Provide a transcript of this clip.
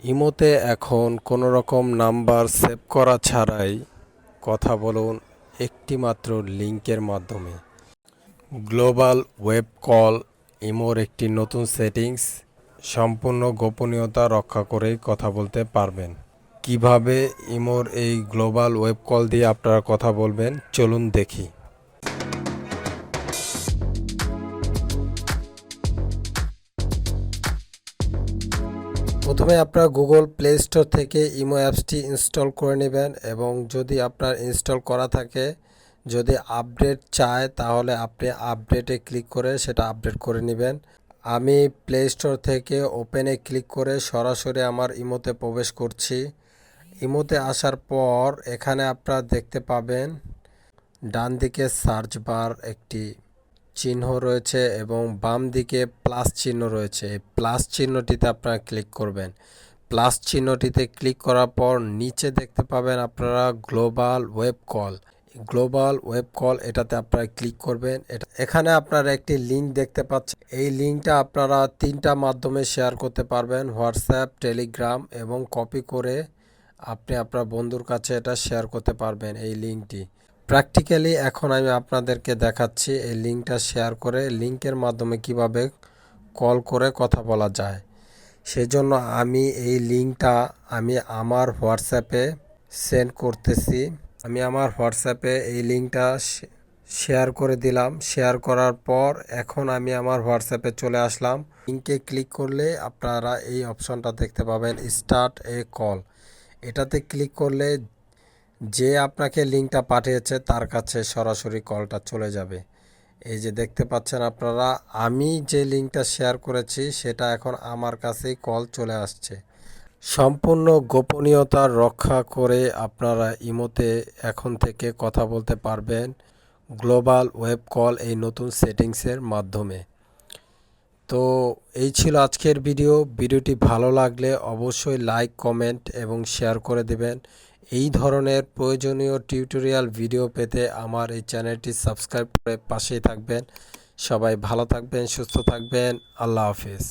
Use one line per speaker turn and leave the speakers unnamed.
ইমোতে এখন কোনো রকম নাম্বার সেভ করা ছাড়াই কথা বলুন একটি মাত্র লিঙ্কের মাধ্যমে। গ্লোবাল ওয়েব কল ইমোর একটি নতুন সেটিংস, সম্পূর্ণ গোপনীয়তা রক্ষা করেই কথা বলতে পারবেন। কিভাবে ইমোর এই গ্লোবাল ওয়েব কল দিয়ে আপনারা কথা বলবেন চলুন দেখি। প্রথমে আপনারা গুগল প্লে স্টোর থেকে ইমো অ্যাপসটি ইনস্টল করে নেবেন এবং যদি আপনার ইনস্টল করা থাকে, যদি আপডেট চায় তাহলে আপনি আপডেটে ক্লিক করে সেটা আপডেট করে নেবেন। আমি প্লে স্টোর থেকে ওপেনে ক্লিক করে সরাসরি আমার ইমোতে প্রবেশ করছি। ইমোতে আসার পর এখানে আপনারা দেখতে পাবেন ডান দিকে সার্চ বার একটি চিহ্ন রয়েছে এবং বাম দিকে প্লাস চিহ্ন রয়েছে। এই প্লাস চিহ্নটিতে আপনারা ক্লিক করবেন। প্লাস চিহ্নটিতে ক্লিক করার পর নিচে দেখতে পাবেন আপনারা global web call. Global web call এটাতে আপনারা ক্লিক করবেন। এখানে আপনারা একটি লিঙ্ক দেখতে পাচ্ছেন। এই লিঙ্কটা আপনারা তিনটা মাধ্যমে শেয়ার করতে পারবেন, হোয়াটসঅ্যাপ, টেলিগ্রাম এবং কপি করে আপনি আপনার বন্ধুর কাছে এটা শেয়ার করতে পারবেন। এই লিঙ্কটি প্র্যাকটিক্যালি এখন আমি আপনাদেরকে দেখাচ্ছি এই লিঙ্কটা শেয়ার করে লিঙ্কের মাধ্যমে কিভাবে কল করে কথা বলা যায়। সেজন্য আমি এই লিঙ্কটা আমার হোয়াটসঅ্যাপে সেন্ড করতেছি। আমি আমার হোয়াটসঅ্যাপে এই লিঙ্কটা শেয়ার করে দিলাম। শেয়ার করার পর এখন আমি আমার হোয়াটসঅ্যাপে চলে আসলাম। লিঙ্কে ক্লিক করলে আপনারা এই অপশনটা দেখতে পাবেন, স্টার্ট এ কল। এটাতে ক্লিক করলে যে আপনাকে লিঙ্কটা পাঠিয়েছে তার কাছে সরাসরি কলটা চলে যাবে। এই যে দেখতে পাচ্ছেন আপনারা, আমি যে লিঙ্কটা শেয়ার করেছি সেটা এখন আমার কাছেই কল চলে আসছে। সম্পূর্ণ গোপনীয়তা রক্ষা করে আপনারা ইমোতে এখন থেকে কথা বলতে পারবেন গ্লোবাল ওয়েব কল এই নতুন সেটিংসের মাধ্যমে। তো এই ছিল আজকের ভিডিওটি ভালো লাগলে অবশ্যই লাইক, কমেন্ট এবং শেয়ার করে দেবেন। এই ধরনের প্রয়োজনীয় টিউটোরিয়াল ভিডিও পেতে আমার এই চ্যানেলটি সাবস্ক্রাইব করে পাশেই থাকবেন। সবাই ভালো থাকবেন, সুস্থ থাকবেন। আল্লাহ হাফেজ।